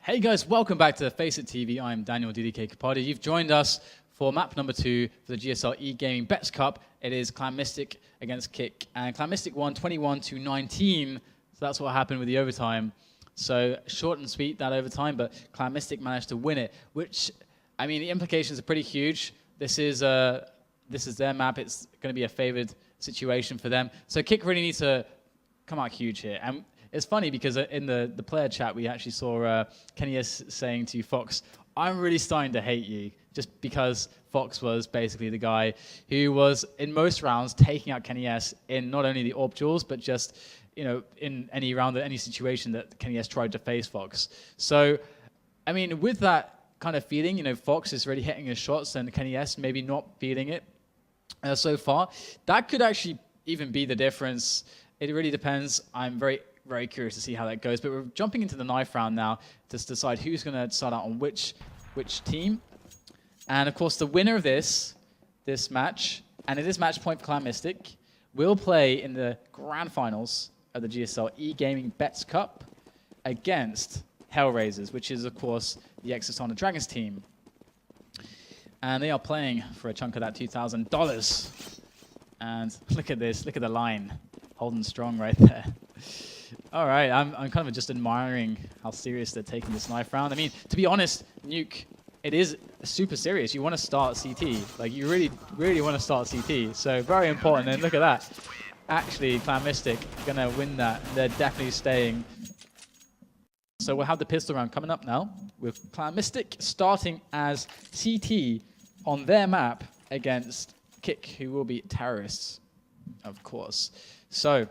Hey guys, welcome back to Face It TV. I'm Daniel DDK Kapadi. You've joined us for map number 2 for the GSL Egamingbets Cup. It is Clan-Mystik against K1CK, and Clan-Mystik won 21-19. So that's what happened with the overtime. So short and sweet, that overtime, but Clan-Mystik managed to win it, which, I mean, the implications are pretty huge. This is their map. It's going to be a favored situation for them. So K1CK really needs to come out huge here. And it's funny because in the player chat, we actually saw K1CK saying to Fox, I'm really starting to hate you, just because Fox was basically the guy who was, in most rounds, taking out K1CK in not only the AWP duels, but just, you know, in any round, any situation that K1CK tried to face Fox. So, I mean, with that kind of feeling, you know, Fox is really hitting his shots and K1CK maybe not feeling it so far. That could actually even be the difference. It really depends. I'm very curious to see how that goes. But we're jumping into the knife round now to decide who's going to start out on which team. And of course, the winner of this match, and it is match point for Clan-Mystik, will play in the grand finals of the GSL Egamingbets Cup against Hellraisers, which is, of course, the ex-Astana Dragons team. And they are playing for a chunk of that $2,000. And look at this. Look at the line. Holding strong right there. All right, I'm kind of just admiring how serious they're taking this knife round. I mean, to be honest, Nuke, it is super serious. You want to start CT. Like, you really want to start CT. So, very important. And look at that. Actually, Clan-Mystik going to win that. They're definitely staying. So, we'll have the pistol round coming up now with Clan-Mystik starting as CT on their map against K1CK, who will be terrorists, of course. So,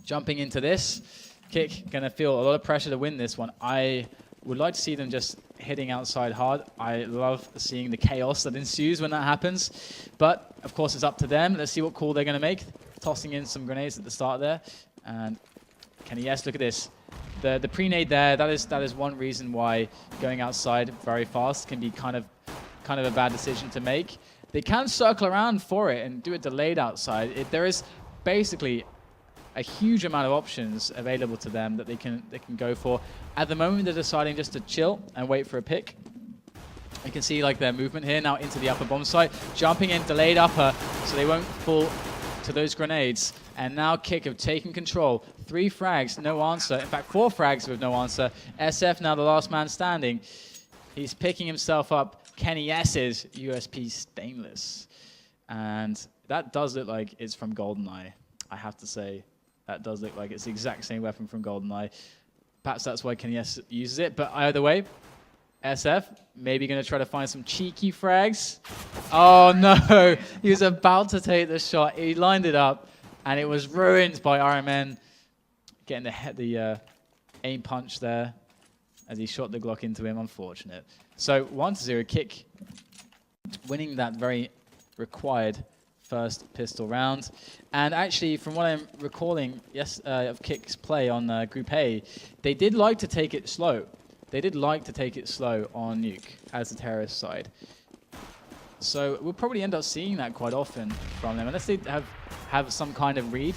jumping into this, K1CK going to feel a lot of pressure to win this one. I would like to see them just hitting outside hard. I love seeing the chaos that ensues when that happens. But, of course, it's up to them. Let's see what call they're going to make. Tossing in some grenades at the start there. And K1CK, look at this. The pre-nade there, that is one reason why going outside very fast can be kind of a bad decision to make. They can circle around for it and do it delayed outside. There is basically a huge amount of options available to them that they can go for. At the moment, they're deciding just to chill and wait for a pick. You can see like their movement here now into the upper bomb site, jumping in, delayed upper, so they won't fall to those grenades. And now K1CK have taken control. 3 frags, no answer. In fact, 4 frags with no answer. SF now the last man standing. He's picking himself up K1CK's USP Stainless. And that does look like it's from GoldenEye, I have to say. That does look like it's the exact same weapon from GoldenEye. Perhaps that's why K1CK uses it. But either way, SF maybe going to try to find some cheeky frags. Oh no, he was about to take the shot. He lined it up, and it was ruined by RMN getting the aim punch there as he shot the Glock into him. Unfortunate. So 1-0 K1CK winning that very required first pistol round. And actually, from what I'm recalling, yes, of K1CK's play on Group A, they did like to take it slow. They did like to take it slow on Nuke as the terrorist side. So we'll probably end up seeing that quite often from them, unless they have some kind of read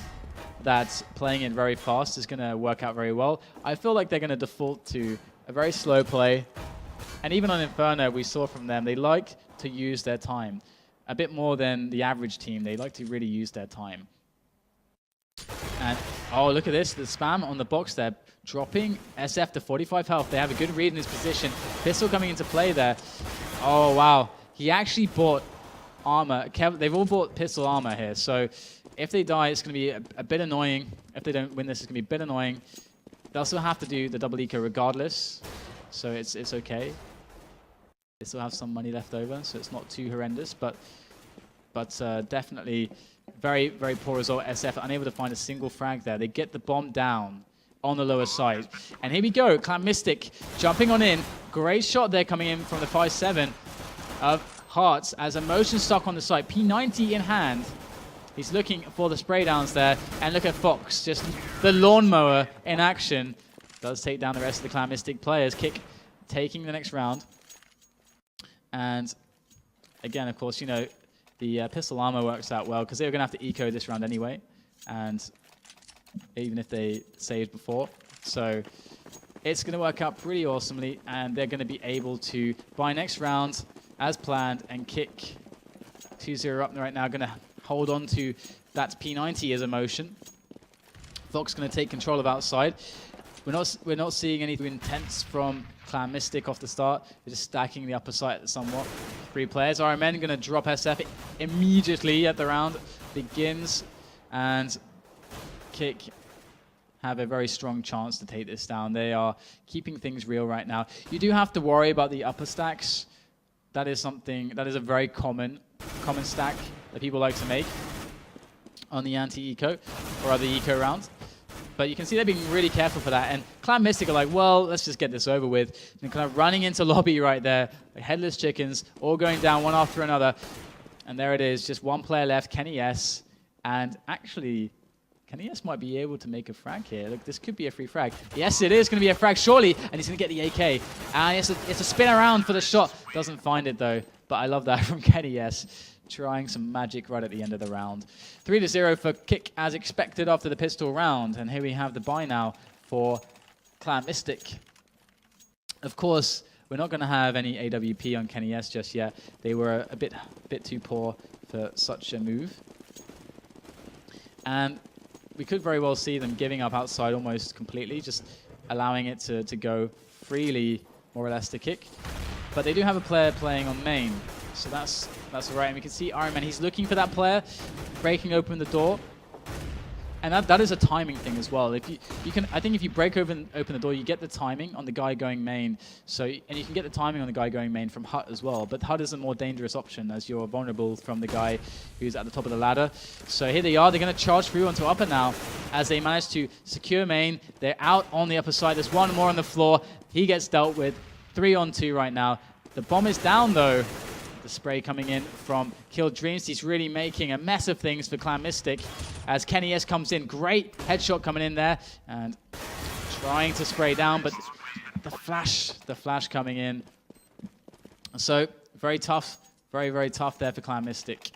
that playing it very fast is going to work out very well. I feel like they're going to default to a very slow play. And even on Inferno, we saw from them, they like to use their time. A bit more than the average team. They like to really use their time. And, oh, look at this. The spam on the box there. Dropping SF to 45 health. They have a good read in his position. Pistol coming into play there. Oh, wow. He actually bought armor. They've all bought pistol armor here. So if they die, it's going to be a bit annoying. If they don't win this, it's going to be a bit annoying. They'll still have to do the double eco regardless. So it's okay. They still have some money left over, so it's not too horrendous, but definitely very poor result. SF unable to find a single frag there. They get the bomb down on the lower side. And here we go, Clan-Mystik jumping on in. Great shot there coming in from the 5-7 of Hearts as a motion stuck on the site. P90 in hand. He's looking for the spray downs there. And look at Fox, just the lawnmower in action. Does take down the rest of the Clan-Mystik players. K1CK taking the next round. And again, of course, you know, the pistol armor works out well because they were going to have to eco this round anyway. And even if they saved before. So it's going to work out pretty awesomely, and they're going to be able to buy next round as planned and kick 2-0 up right now. Going to hold on to that P90 as a motion. Fox going to take control of outside. We're not seeing anything intense from Clan-Mystik off the start. They're just stacking the upper side somewhat. 3 players. RMN going to drop SF immediately at the round begins, and Kick have a very strong chance to take this down. They are keeping things real right now. You do have to worry about the upper stacks. That is a very common stack that people like to make on the anti-eco or other eco rounds. But you can see they're being really careful for that. And Clan-Mystik are like, well, let's just get this over with. And kind of running into lobby right there. Like headless chickens, all going down one after another. And there it is, just one player left, K1CK. And actually, K1CK might be able to make a frag here. Look, this could be a free frag. Yes, it is going to be a frag, surely. And he's going to get the AK. And it's a spin around for the shot. Doesn't find it, though. But I love that from K1CK. Trying some magic right at the end of the round. 3-0 for Kick as expected after the pistol round. And here we have the buy now for Clan-Mystik. Of course, we're not going to have any AWP on K1CK just yet. They were a bit too poor for such a move. And we could very well see them giving up outside almost completely, just allowing it to go freely, more or less, to Kick. But they do have a player playing on main. So that's all right. And we can see RMN, he's looking for that player, breaking open the door. And that is a timing thing as well. If you can, I think if you break open the door, you get the timing on the guy going main. So, and you can get the timing on the guy going main from Hut as well. But Hut is a more dangerous option as you're vulnerable from the guy who's at the top of the ladder. So here they are. They're going to charge through onto upper now as they manage to secure main. They're out on the upper side. There's one more on the floor. He gets dealt with. 3-on-2 right now. The bomb is down though. The spray coming in from Kill Dreams. He's really making a mess of things for Clan-Mystik as K1CK comes in. Great headshot coming in there and trying to spray down, but the flash coming in. So very tough, very tough there for Clan-Mystik.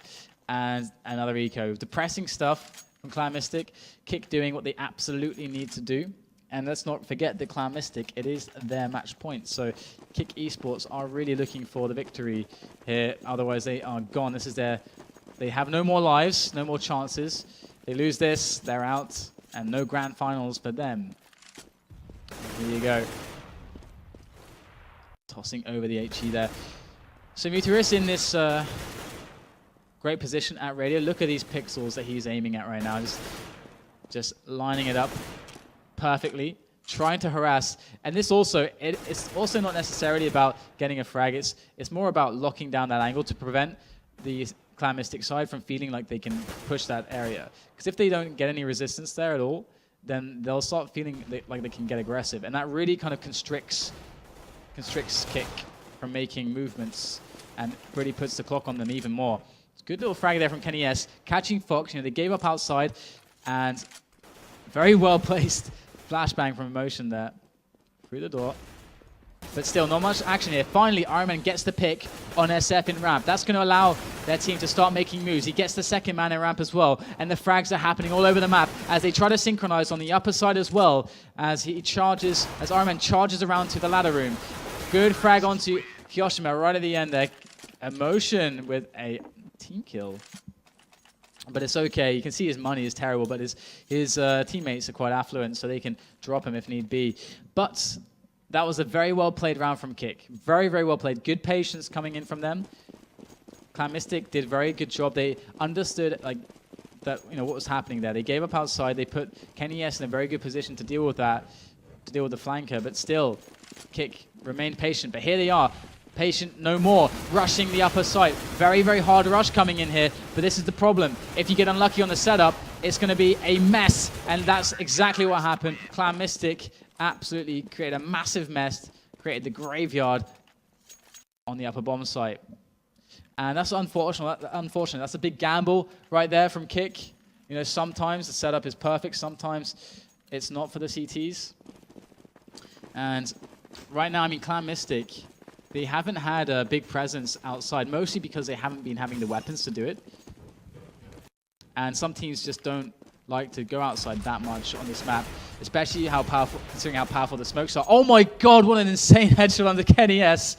And another eco. Depressing stuff from Clan-Mystik. Kick doing what they absolutely need to do. And let's not forget that Clan-Mystik, it is their match point. So Kick Esports are really looking for the victory here. Otherwise, they are gone. This is they have no more lives, no more chances. They lose this, they're out, and no grand finals for them. Here you go. Tossing over the HE there. So Muturis in this great position at radio. Look at these pixels that he's aiming at right now. Just lining it up perfectly, trying to harass. And this also, it's also not necessarily about getting a frag. It's more about locking down that angle to prevent the Clan-Mystik side from feeling like they can push that area. Because if they don't get any resistance there at all, then they'll start feeling like they can get aggressive. And that really kind of constricts Kick from making movements and really puts the clock on them even more. It's a good little frag there from K1CK. Catching Fox, they gave up outside and very well placed flashbang from Emotion there. Through the door. But still, not much action here. Finally, RMN gets the pick on SF in ramp. That's going to allow their team to start making moves. He gets the second man in ramp as well. And the frags are happening all over the map as they try to synchronize on the upper side as well. As RMN charges around to the ladder room. Good frag onto Kyoshima right at the end there. Emotion with a team kill. But it's okay. You can see his money is terrible, but his teammates are quite affluent, so they can drop him if need be. But that was a very well played round from Kick. Very well played. Good patience coming in from them. Clan-Mystik did a very good job. They understood what was happening there. They gave up outside. They put K1CK in a very good position to deal with that, to deal with the flanker. But still, Kick remained patient. But here they are. Patient no more, rushing the upper side. Very hard rush coming in here, but this is the problem. If you get unlucky on the setup, it's going to be a mess, and that's exactly what happened. Clan-Mystik absolutely created a massive mess, created the graveyard on the upper bomb site. And that's unfortunate. That's a big gamble right there from Kick. Sometimes the setup is perfect, sometimes it's not for the CTs. And right now, Clan-Mystik, they haven't had a big presence outside, mostly because they haven't been having the weapons to do it. And some teams just don't like to go outside that much on this map. especially how powerful, considering how powerful the smokes are. Oh my god, what an insane headshot under Kenny S.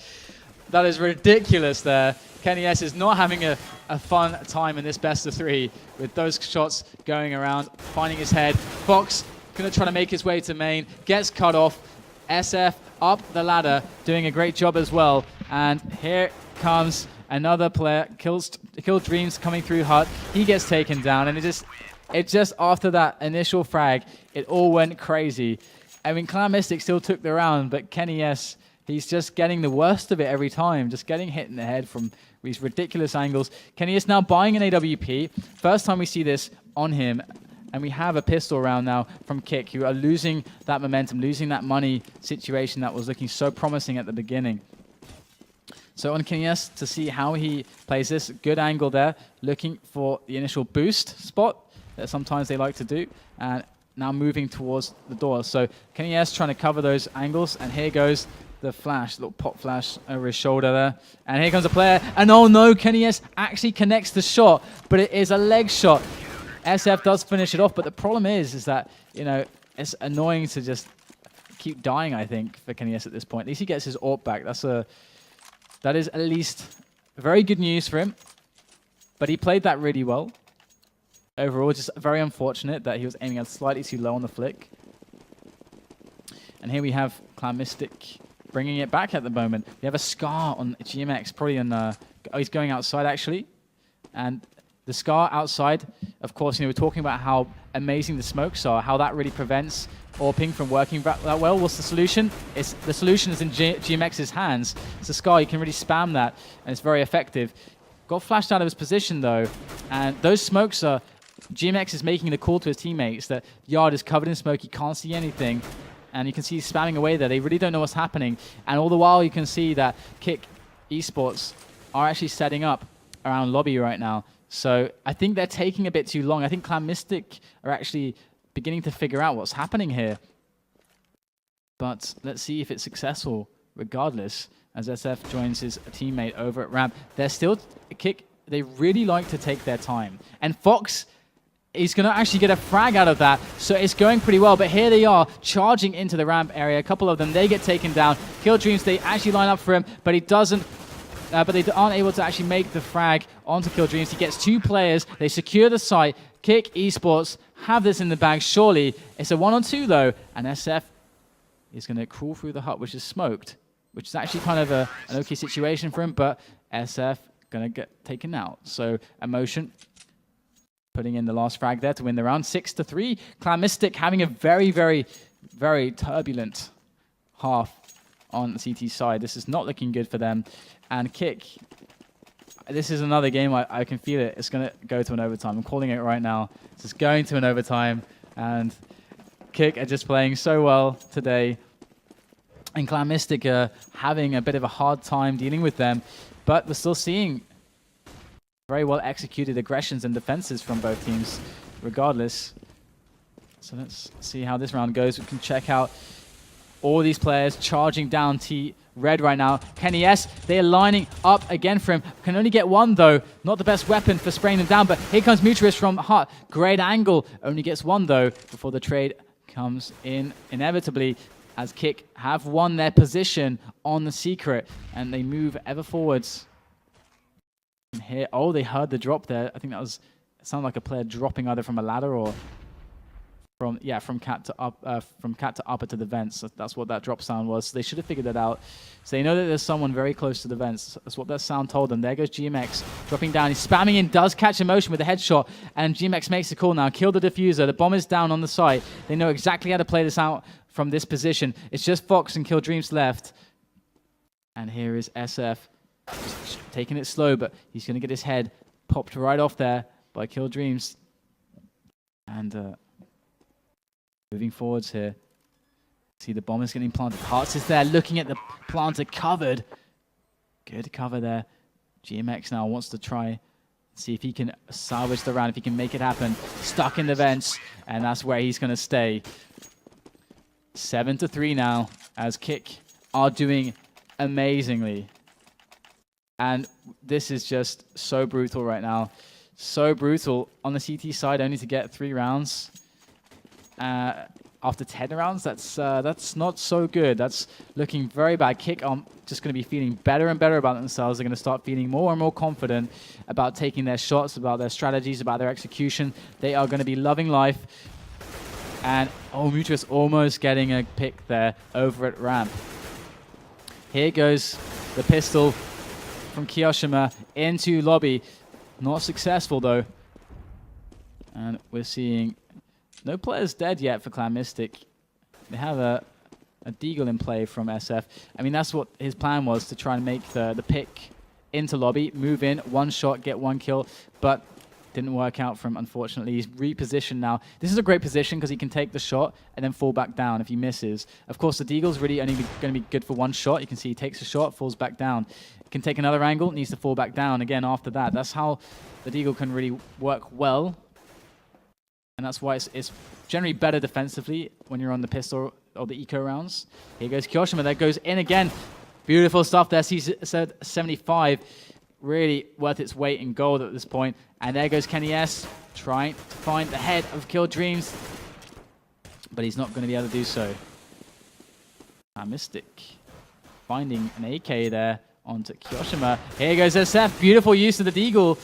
That is ridiculous there. Kenny S is not having a fun time in this best of 3 with those shots going around, finding his head. Fox gonna try to make his way to main, gets cut off. SF up the ladder, doing a great job as well. And here comes another player, Kill Dreams coming through hut. He gets taken down, and it just after that initial frag, it all went crazy. I mean, Clan-Mystik still took the round, but Kenny S, he's just getting the worst of it every time, just getting hit in the head from these ridiculous angles. Kenny is now buying an AWP. First time we see this on him. And we have a pistol round now from Kick, who are losing that momentum, losing that money situation that was looking so promising at the beginning. So on Kenny S to see how he plays this. Good angle there, looking for the initial boost spot that sometimes they like to do. And now moving towards the door. So Kenny S trying to cover those angles. And here goes the flash, little pop flash over his shoulder there. And here comes a player. And oh no, Kenny S actually connects the shot, but it is a leg shot. SF does finish it off, but the problem is that, you know, it's annoying to just keep dying, I think, for Kenny S at this point. At least he gets his AWP back. That is at least very good news for him. But he played that really well. Overall, just very unfortunate that he was aiming at slightly too low on the flick. And here we have Clan-Mystik bringing it back at the moment. We have a Scar on GMX, probably on... oh, he's going outside, actually. And the Scar outside, of course, you know, we're talking about how amazing the smokes are, how that really prevents AWPing from working that well. What's the solution? The solution is in GMX's hands. It's a Scar, you can really spam that, and it's very effective. Got flashed out of his position, though, and those smokes are... GMX is making the call to his teammates that Yard is covered in smoke, he can't see anything, and you can see he's spamming away there. They really don't know what's happening, and all the while you can see that Kick Esports are actually setting up around lobby right now. So I think they're taking a bit too long. I think Clan-Mystik are actually beginning to figure out what's happening here. But let's see if it's successful regardless, as SF joins his teammate over at ramp. They're still... Kick, they really like to take their time. And Fox is going to actually get a frag out of that, so it's going pretty well. But here they are, charging into the ramp area. A couple of them, they get taken down. Kill Dreams, they actually line up for him, but he doesn't... but they aren't able to actually make the frag onto Kill Dreams. He gets 2 players. They secure the site. Kick Esports have this in the bag, surely. It's a 1-on-2, though. And SF is going to crawl through the hut, which is smoked, which is actually kind of an okay situation for him. But SF going to get taken out. So Emotion putting in the last frag there to win the round. 6-3. Clan-Mystik having a very, very, very turbulent half on the CT side. This is not looking good for them. And Kick, this is another game, I can feel it. It's going to go to an overtime. I'm calling it right now. It's going to an overtime. And Kick are just playing so well today. And Clan-Mystik are having a bit of a hard time dealing with them. But we're still seeing very well executed aggressions and defenses from both teams, regardless. So let's see how this round goes. We can check out all these players charging down Red right now. Kenny S, they're lining up again for him. Can only get one, though. Not the best weapon for spraying them down, but here comes Mutuous from Hut. Great angle. Only gets one, though, before the trade comes in inevitably, as Kick have won their position on the secret, and they move ever forwards. And here, oh, they heard the drop there. I think that was, it sounded like a player dropping either from a ladder or from cat to upper to the vents. That's what that drop sound was. So they should have figured that out. So they know that there's someone very close to the vents. That's what that sound told them. There goes GMX dropping down. He's spamming in, does catch Emotion with a headshot, and GMX makes the call now. Kill the diffuser. The bomb is down on the site. They know exactly how to play this out from this position. It's just Fox and Kill Dreams left. And here is SF. Just taking it slow, but he's going to get his head popped right off there by Kill Dreams. And moving forwards here. See the bomb is getting planted. Hearts is there looking at the planter covered. Good cover there. GMX now wants to try see if he can salvage the round, if he can make it happen. Stuck in the vents, and that's where he's going to stay. 7-3 now, as Kick are doing amazingly. And this is just so brutal right now. So brutal on the CT side, only to get 3 rounds. after 10 rounds, that's not so good. That's looking very bad. Kick are just going to be feeling better and better about themselves. They're going to start feeling more and more confident about taking their shots, about their strategies, about their execution. They are going to be loving life. And oh, Mutuus almost getting a pick there over at ramp. Here goes the pistol from Kyoshima into lobby. Not successful though. And we're seeing no players dead yet for Clan-Mystik. They have a Deagle in play from SF. I mean, that's what his plan was, to try and make the pick into lobby, move in, one shot, get one kill, but didn't work out for him, unfortunately. He's repositioned now. This is a great position because he can take the shot and then fall back down if he misses. Of course, the Deagle's really only going to be good for one shot. You can see he takes a shot, falls back down. Can take another angle, needs to fall back down again after that. That's how the Deagle can really work well. And that's why it's generally better defensively when you're on the pistol or the eco rounds. Here goes Kyoshima, that goes in again. Beautiful stuff there. He said 75. Really worth its weight in gold at this point. And there goes Kenny S, trying to find the head of Kill Dreams. But he's not going to be able to do so. Mystik finding an AK there onto Kyoshima. Here goes SF. Beautiful use of the Deagle.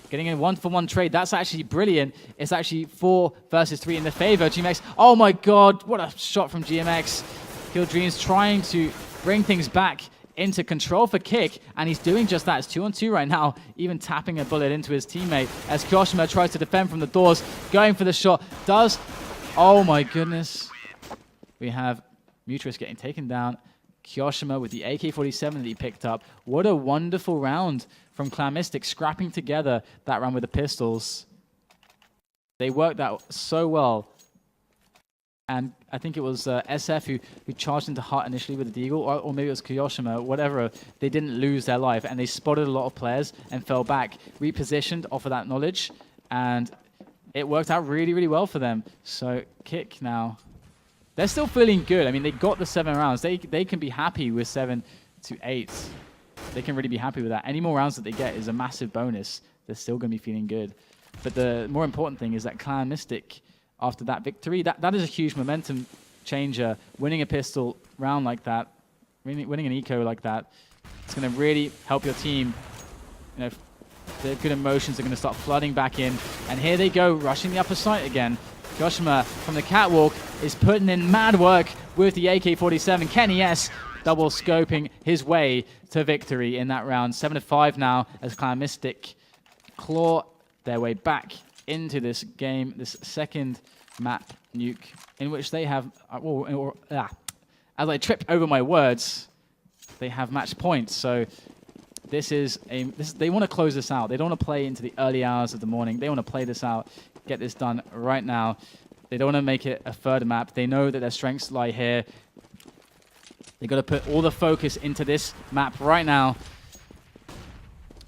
Getting a 1-for-1 trade. That's actually brilliant. It's actually 4 versus 3 in the favor of GMX. Oh my god, what a shot from GMX. Kill Dreams trying to bring things back into control for Kick, and he's doing just that. It's 2-on-2 right now, even tapping a bullet into his teammate as Kyoshima tries to defend from the doors, going for the shot. Does. Oh my goodness. We have Mutuus getting taken down. Kyoshima with the AK-47 that he picked up. What a wonderful round from Clan-Mystik, scrapping together that round with the pistols. They worked out so well. And I think it was SF who charged into Hut initially with the Deagle, or maybe it was Kyoshima, whatever. They didn't lose their life, and they spotted a lot of players and fell back, repositioned off of that knowledge, and it worked out really, really well for them. So Kick now, they're still feeling good. I mean, they got the 7 rounds. They can be happy with 7 to 8. They can really be happy with that. Any more rounds that they get is a massive bonus. They're still going to be feeling good. But the more important thing is that Clan-Mystik, after that victory, that is a huge momentum changer. Winning a pistol round like that, winning an eco like that, it's going to really help your team. You know, the good emotions are going to start flooding back in. And here they go, rushing the upper site again. Kyoshima from the catwalk is putting in mad work with the AK-47. Kenny S double scoping his way to victory in that round. 7-5 now as Clan-Mystik claw their way back into this game, this second map nuke, in which they have, as I trip over my words, they have match points. So they want to close this out. They don't want to play into the early hours of the morning. They want to play this out, get this done right now. They don't want to make it a third map. They know that their strengths lie here. They got to put all the focus into this map right now.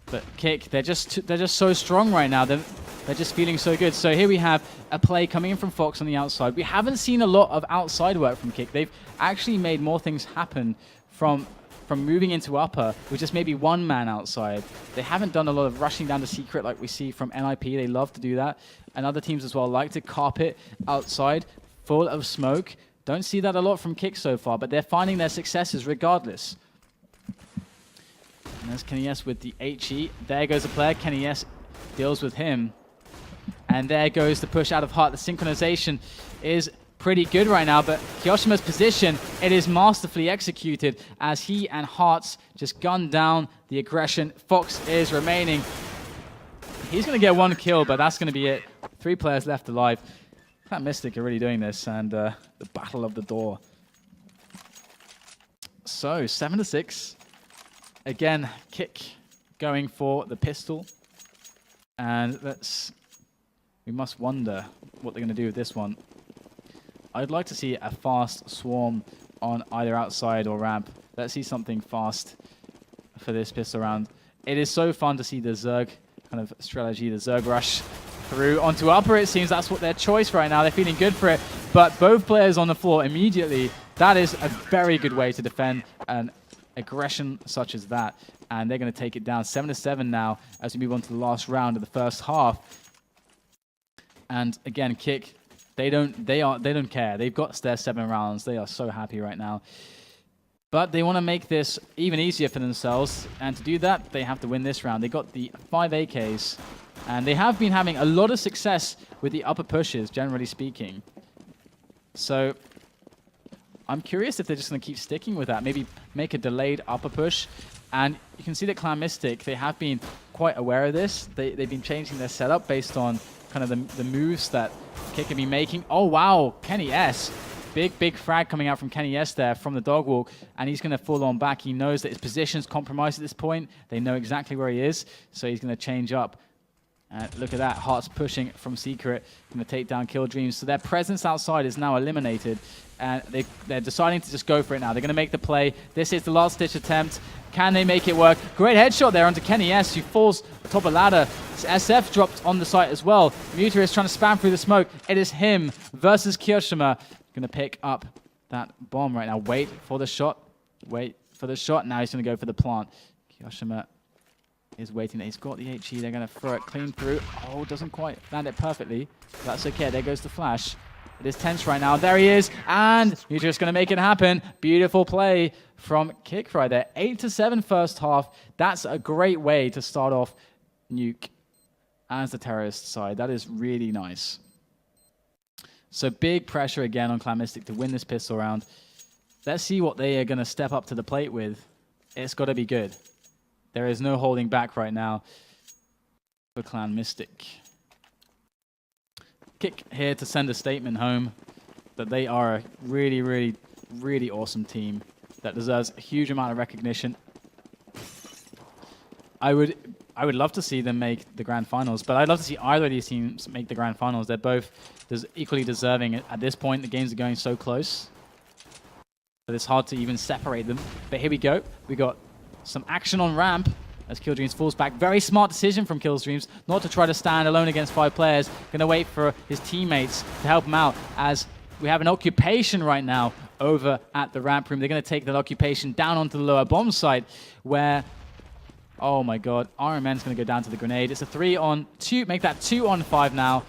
But Kick, they're just so strong right now. They're just feeling so good. So here we have a play coming in from Fox on the outside. We haven't seen a lot of outside work from Kick. They've actually made more things happen from moving into upper with just maybe one man outside. They haven't done a lot of rushing down the secret like we see from NIP. They love to do that. And other teams as well like to carpet outside full of smoke. Don't see that a lot from Kick so far, but they're finding their successes regardless. And there's Kenny S with the HE. There goes the player. Kenny S deals with him. And there goes the push out of Hut. The synchronization is pretty good right now, but Kyoshima's position, it is masterfully executed as he and Hearts just gun down the aggression. Fox is remaining. He's going to get one kill, but that's going to be it. 3 players left alive. Clan-Mystik are really doing this, and the battle of the door. So 7-6. Again, Kick going for the pistol. And we must wonder what they're going to do with this one. I'd like to see a fast swarm on either outside or ramp. Let's see something fast for this pistol round. It is so fun to see the Zerg kind of strategy, the Zerg rush through onto upper. It seems that's what their choice right now. They're feeling good for it. But both players on the floor immediately. That is a very good way to defend an aggression such as that. And they're going to take it down 7-7 now as we move on to the last round of the first half. And again, Kick, They don't care. They've got their 7 rounds. They are so happy right now. But they want to make this even easier for themselves, and to do that, they have to win this round. They got the 5 AKs, and they have been having a lot of success with the upper pushes, generally speaking. So I'm curious if they're just going to keep sticking with that, maybe make a delayed upper push. And you can see that Clan-Mystik, they have been quite aware of this. They've been changing their setup based on kind of the moves that Kick have been making. Oh, wow, Kenny S. Big frag coming out from Kenny S there from the dog walk, and he's going to fall on back. He knows that his position's compromised at this point. They know exactly where he is, so he's going to change up. Look at that, Hearts pushing from Secret, going to take down Kill Dreams. So their presence outside is now eliminated, and they're deciding to just go for it now. They're going to make the play. This is the last ditch attempt. Can they make it work? Great headshot there onto Kenny S, who falls atop a ladder. SF dropped on the site as well. Muta is trying to spam through the smoke. It is him versus Kyoshima. Going to pick up that bomb right now. Wait for the shot. Wait for the shot. Now he's going to go for the plant. Kyoshima is waiting. He's got the HE. They're going to throw it clean through. Oh, doesn't quite land it perfectly. That's okay. There goes the flash. It is tense right now. There he is. And he's just going to make it happen. Beautiful play from Kick right there. 8-7 first half. That's a great way to start off Nuke as the terrorist side. That is really nice. So big pressure again on Clan-Mystik to win this pistol round. Let's see what they are going to step up to the plate with. It's got to be good. There is no holding back right now for Clan-Mystik. Kick here to send a statement home that they are a really, really, really awesome team that deserves a huge amount of recognition. I would love to see them make the grand finals, but I'd love to see either of these teams make the grand finals. They're both equally deserving at this point. The games are going so close that it's hard to even separate them. But here we go. We got some action on ramp as Killdreams falls back. Very smart decision from Killdreams not to try to stand alone against 5 players. Going to wait for his teammates to help him out as we have an occupation right now over at the ramp room. They're going to take that occupation down onto the lower bomb site where, oh my god, RMN's going to go down to the grenade. It's a 3-on-2. Make that 2-on-5 now.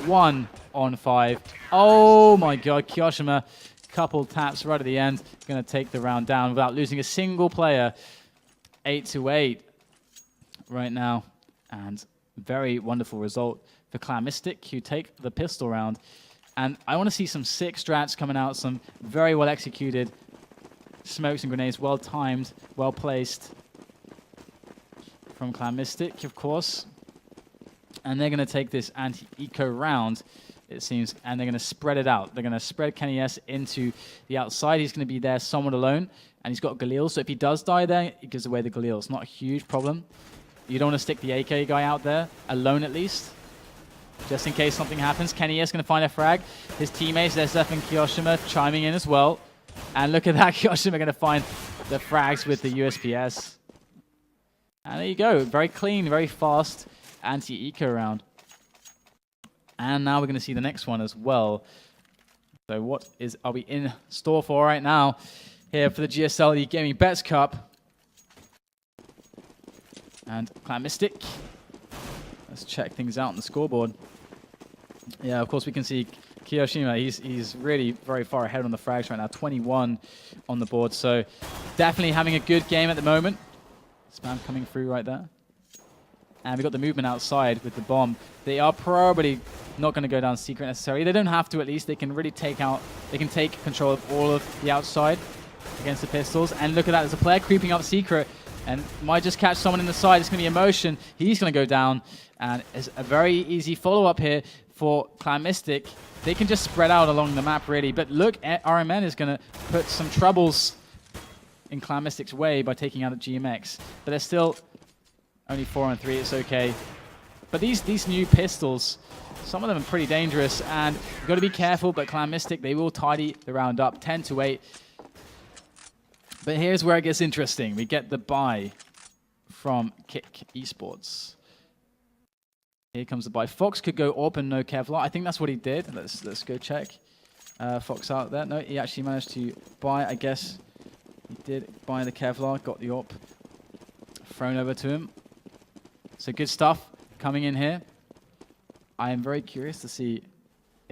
1-on-5. Oh my god, Kyoshima, couple taps right at the end. Going to take the round down without losing a single player. 8-8 right now. And very wonderful result for Clan-Mystik, who take the pistol round. And I want to see some sick strats coming out, some very well executed smokes and grenades, well timed, well placed from Clan-Mystik, of course. And they're going to take this anti-eco round, it seems, and they're going to spread it out. They're going to spread Kenny S into the outside. He's going to be there somewhat alone, and he's got Galil, so if he does die there, he gives away the Galil. It's not a huge problem. You don't want to stick the AK guy out there, alone at least, just in case something happens. Kenny S going to find a frag. His teammates, SF and Kyoshima, chiming in as well. And look at that, Kyoshima going to find the frags with the USPS. And there you go, very clean, very fast anti-eco round. And now we're going to see the next one as well. So what are we in store for right now here for the GSL Egamingbets Cup? And Clan-Mystik. Let's check things out on the scoreboard. Yeah, of course we can see Kyoshima, he's really very far ahead on the frags right now, 21 on the board. So definitely having a good game at the moment. Spam coming through right there. And we got the movement outside with the bomb. They are probably not going to go down secret necessarily. They don't have to, at least. They can really take control of all of the outside against the pistols. And look at that, there's a player creeping up secret and might just catch someone in the side. It's going to be Emotion. He's going to go down. And it's a very easy follow-up here for Clan-Mystik. They can just spread out along the map, really. But look, RMN is going to put some troubles in Clan-Mystik's way by taking out a GMX. But they're still only 4-on-3, it's okay. But these new pistols, some of them are pretty dangerous, and you've got to be careful, but Clan-Mystik, they will tidy the round up, 10-8. But here's where it gets interesting. We get the buy from Kick Esports. Here comes the buy. Fox could go AWP and no Kevlar. I think that's what he did. Let's go check. Fox out there. No, he actually managed to buy, I guess. He did buy the Kevlar, got the AWP thrown over to him. So good stuff coming in here. I am very curious to see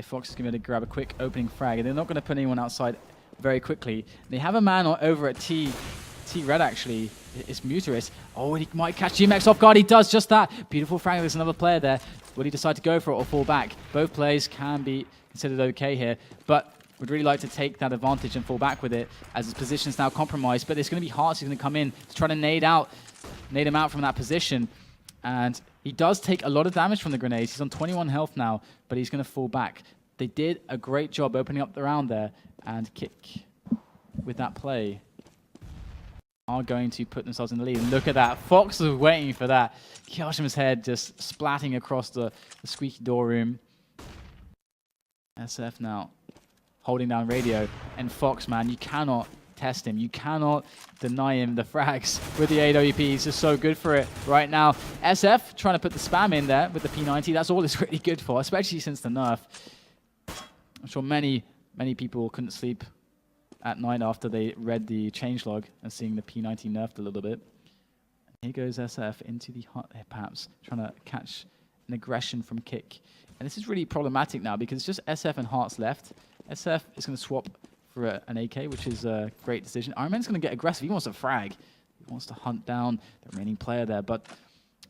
if Fox is going to be able to grab a quick opening frag. And they're not going to put anyone outside very quickly. They have a man over at T-Red, actually. It's Muteris. Oh, he might catch GMX off guard. He does just that. Beautiful frag. There's another player there. Will he decide to go for it or fall back? Both plays can be considered okay here, but would really like to take that advantage and fall back with it as his position's now compromised. But it's going to be Hearts who's going to come in to try to nade him out from that position. And he does take a lot of damage from the grenades. He's on 21 health now, but he's going to fall back. They did a great job opening up the round there, and Kick, with that play, are going to put themselves in the lead. And look at that. Fox was waiting for that. Kyoshima's head just splatting across the squeaky door room. SF now holding down radio. And Fox, man, you cannot test him. You cannot deny him the frags with the AWP. He's just so good for it right now. SF trying to put the spam in there with the P90. That's all it's really good for, especially since the nerf. I'm sure many people couldn't sleep at night after they read the changelog and seeing the P90 nerfed a little bit. Here goes SF into the hot perhaps trying to catch an aggression from Kick. And this is really problematic now because it's just SF and Hearts left. SF is going to swap for an AK, which is a great decision. Ironman's going to get aggressive. He wants a frag. He wants to hunt down the remaining player there, but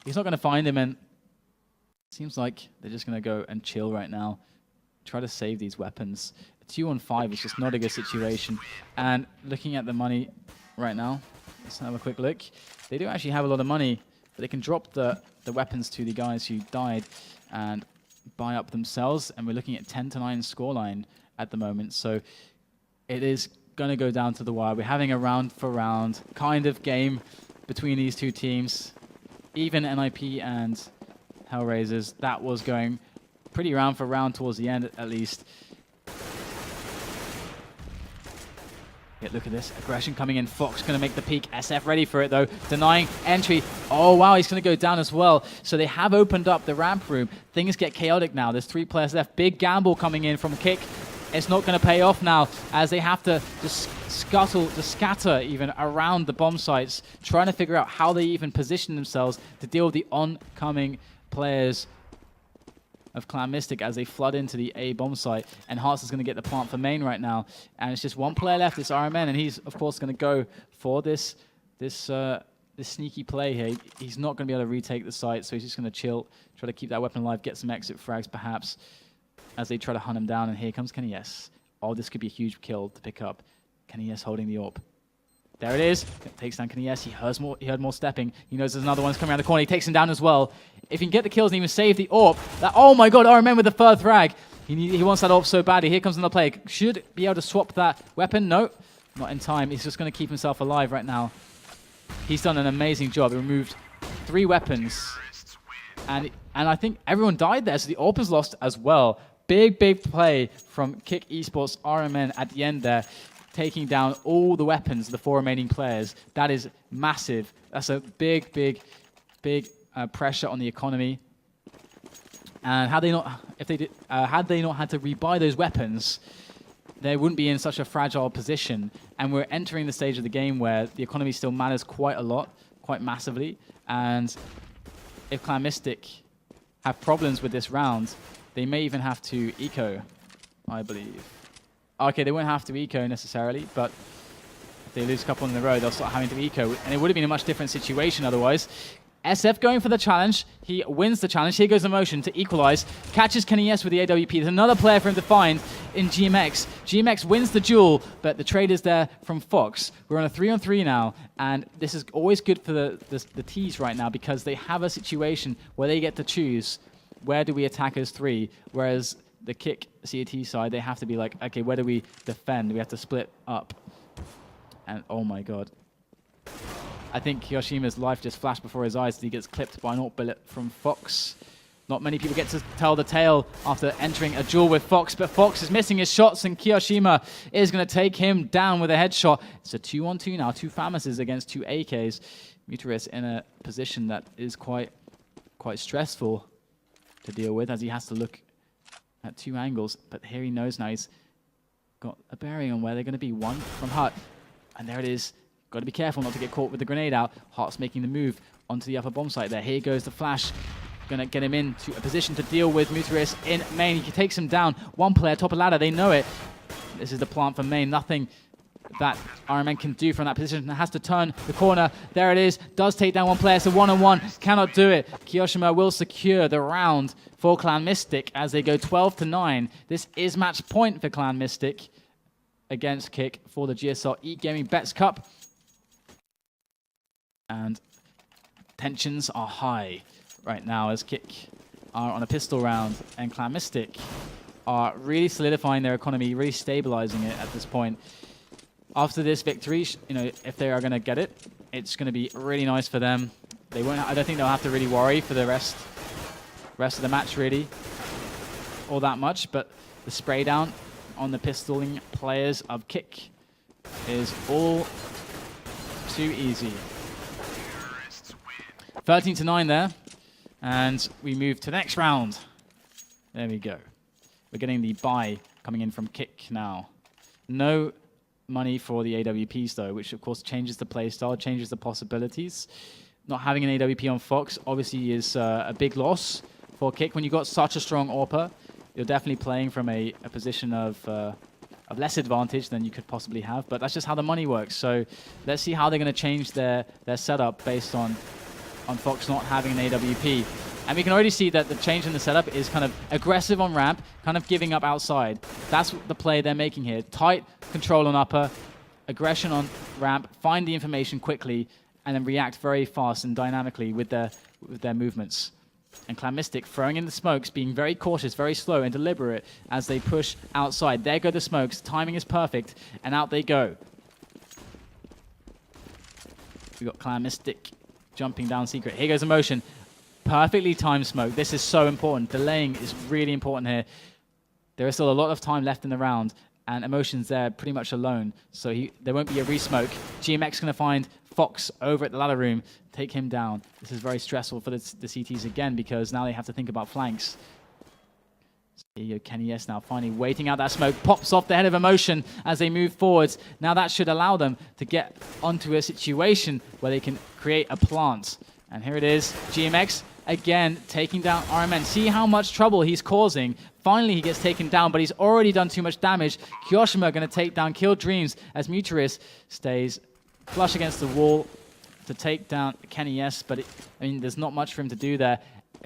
he's not going to find him, and it seems like they're just going to go and chill right now. Try to save these weapons. A 2-on-5 is just not a good situation. And looking at the money right now, let's have a quick look. They do actually have a lot of money, but they can drop the weapons to the guys who died and buy up themselves. And we're looking at 10-9 scoreline at the moment. So it is going to go down to the wire. We're having a round-for-round kind of game between these two teams. Even NIP and Hellraisers, that was going pretty round for round towards the end, at least. Yeah, look at this. Aggression coming in. Fox going to make the peek. SF ready for it, though. Denying entry. Oh, wow. He's going to go down as well. So they have opened up the ramp room. Things get chaotic now. There's 3 players left. Big gamble coming in from Kick. It's not going to pay off now as they have to just scatter even around the bomb sites, trying to figure out how they even position themselves to deal with the oncoming players of Clan-Mystik as they flood into the A bomb site. And Hearts is going to get the plant for main right now. And it's just one player left, it's RMN, and he's, of course, going to go for this sneaky play here. He's not going to be able to retake the site, so he's just going to chill, try to keep that weapon alive, get some exit frags, perhaps, as they try to hunt him down. And here comes K1CK. Oh, this could be a huge kill to pick up. K1CK holding the AWP. There it is. Takes down K1CK. He heard more stepping. He knows there's another one's coming around the corner. He takes him down as well. If he can get the kills and even save the AWP, oh my god, RMN with the third frag. He wants that AWP so badly. Here comes another player. Should be able to swap that weapon. No, not in time. He's just going to keep himself alive right now. He's done an amazing job. He removed 3 weapons. And I think everyone died there, so the AWP is lost as well. Big play from Kick Esports RMN at the end there, taking down all the weapons of the 4 remaining players. That is massive. That's a big pressure on the economy. And had they not had to rebuy those weapons, they wouldn't be in such a fragile position. And we're entering the stage of the game where the economy still matters quite a lot, quite massively. And if Clan-Mystik have problems with this round, they may even have to eco, I believe. Okay, they won't have to eco necessarily, but if they lose a couple in a row, they'll start having to eco, and it would have been a much different situation otherwise. SF going for the challenge. He wins the challenge. Here goes the motion to equalize. Catches K1CK with the AWP. There's another player for him to find in GMX. GMX wins the duel, but the trade is there from Fox. We're on a 3-on-3 now, and this is always good for the T's right now because they have a situation where they get to choose where do we attack as 3, whereas the Kick CAT side, they have to be like, okay, where do we defend? We have to split up. And oh my god. I think Kiyoshima's life just flashed before his eyes as he gets clipped by an AWP bullet from Fox. Not many people get to tell the tale after entering a duel with Fox, but Fox is missing his shots and Kiyoshima is going to take him down with a headshot. It's a 2-on-2 now, 2 Famases against 2 AKs. Muteris in a position that is quite stressful to deal with as he has to look at 2 angles, but here he knows now he's got a bearing on where they're going to be. One from Hut, and there it is. Got to be careful not to get caught with the grenade out. Heart's making the move onto the upper bomb site there. Here goes the flash. Gonna get him into a position to deal with Muteris in main. He takes him down. One player, top of ladder, they know it. This is the plant for main. Nothing that RMN can do from that position. Has to turn the corner. There it is. Does take down one player. It's a one-on-one. Cannot do it. K1CK will secure the round for Clan-Mystik as they go 12-9. This is match point for Clan-Mystik against Kick for the GSL Egamingbets Cup. And tensions are high right now as Kick are on a pistol round and Clan-Mystik are really solidifying their economy, really stabilizing it at this point. After this victory, you know, if they are going to get it, it's going to be really nice for them. They won't. I don't think they'll have to really worry for the rest of the match really, all that much. But the spray down on the pistoling players of Kick is all too easy. 13-9 there, and we move to the next round. There we go. We're getting the buy coming in from Kick now. No money for the AWPs though, which of course changes the playstyle, changes the possibilities. Not having an AWP on Fox obviously is a big loss for Kick. When you've got such a strong AWPer, you're definitely playing from a position of less advantage than you could possibly have, but that's just how the money works. So let's see how they're going to change their setup based on Fox not having an AWP. And we can already see that the change in the setup is kind of aggressive on ramp, kind of giving up outside. That's the play they're making here. Tight control on upper, aggression on ramp, find the information quickly, and then react very fast and dynamically with their movements. And Clan-Mystik throwing in the smokes, being very cautious, very slow and deliberate as they push outside. There go the smokes, timing is perfect, and out they go. We got Clan-Mystik jumping down secret. Here goes Emotion. Perfectly timed smoke. This is so important. Delaying is really important here. There is still a lot of time left in the round, and Emotion's there pretty much alone, so there won't be a re-smoke. GMX going to find Fox over at the ladder room, take him down. This is very stressful for the CTs again, because now they have to think about flanks. So here you go, Kenny S now finally waiting out that smoke, pops off the head of Emotion as they move forwards. Now that should allow them to get onto a situation where they can create a plant. And here it is, GMX again taking down RMN. See how much trouble he's causing. Finally he gets taken down, but he's already done too much damage. K1CK going to take down Kill Dreams as Muteris stays flush against the wall to take down Kenny S, but I mean, there's not much for him to do there.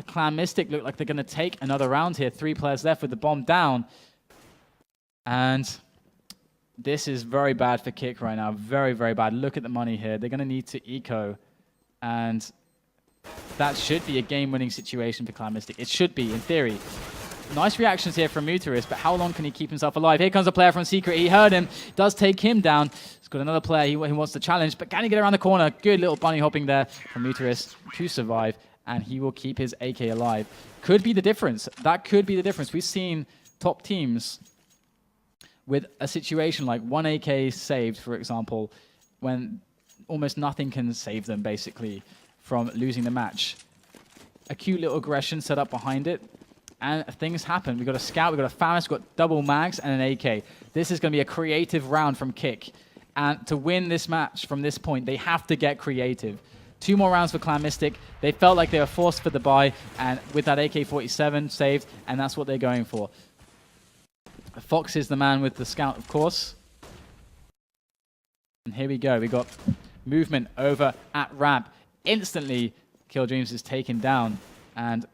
Clan-Mystik look like they're going to take another round here. 3 players left with the bomb down. And this is very bad for Kick right now. Very, very bad. Look at the money here. They're going to need to eco. And that should be a game-winning situation for Clan-Mystik. It should be, in theory. Nice reactions here from Muteris, but how long can he keep himself alive? Here comes a player from Secret. He heard him. Does take him down. He's got another player he wants to challenge, but can he get around the corner? Good little bunny hopping there from Muteris to survive, and he will keep his AK alive. Could be the difference. That could be the difference. We've seen top teams with a situation like 1 AK saved, for example, when almost nothing can save them, basically, from losing the match. A cute little aggression set up behind it, and things happen. We've got a scout, we've got a Famis, we've got double mags, and an AK. This is going to be a creative round from Kick. And to win this match from this point, they have to get creative. 2 more rounds for Clan-Mystik. They felt like they were forced for the buy, and with that AK-47 saved, and that's what they're going for. Fox is the man with the scout, of course. And here we go. We got movement over at ramp. Instantly, Kill Dreams is taken down, and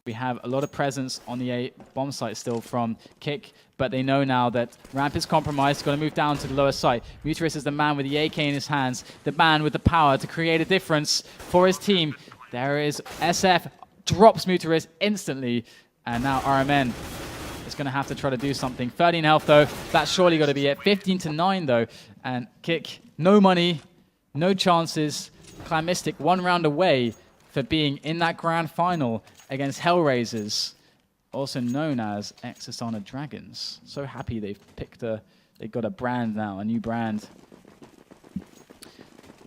we have a lot of presence on the A bomb site still from Kick, but they know now that ramp is compromised. Got to move down to the lower site. Muteris is the man with the AK in his hands, the man with the power to create a difference for his team. There is SF, drops Muteris instantly, and now RMN is going to have to try to do something. 13 health though, that's surely got to be it. 15-9 though, and Kick, no money, no chances. Clan-Mystik 1 round away for being in that grand final against Hellraisers, also known as ex-Astana Dragons. So happy they've got a brand now, a new brand.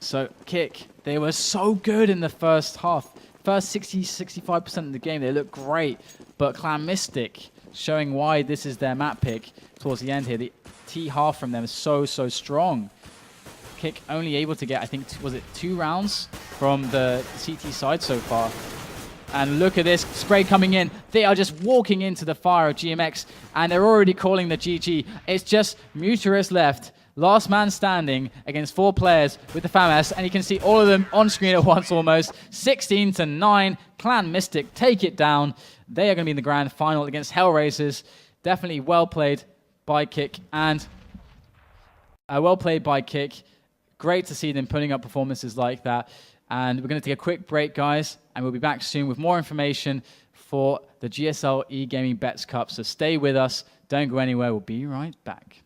So Kick, they were so good in the first half. First 60-65% of the game, they look great. But Clan-Mystik, showing why this is their map pick towards the end here. The T half from them is so strong. Kick only able to get, I think, was it 2 rounds from the CT side so far. And look at this spray coming in. They are just walking into the fire of GMX, and they're already calling the GG. It's just Muterus left. Last man standing against 4 players with the FAMAS, and you can see all of them on screen at once almost. 16-9, Clan-Mystik take it down. They are going to be in the grand final against Hellraisers. Definitely well played by Kick, and Great to see them putting up performances like that. And we're going to take a quick break, guys, and we'll be back soon with more information for the GSL Egamingbets Cup. So stay with us. Don't go anywhere. We'll be right back.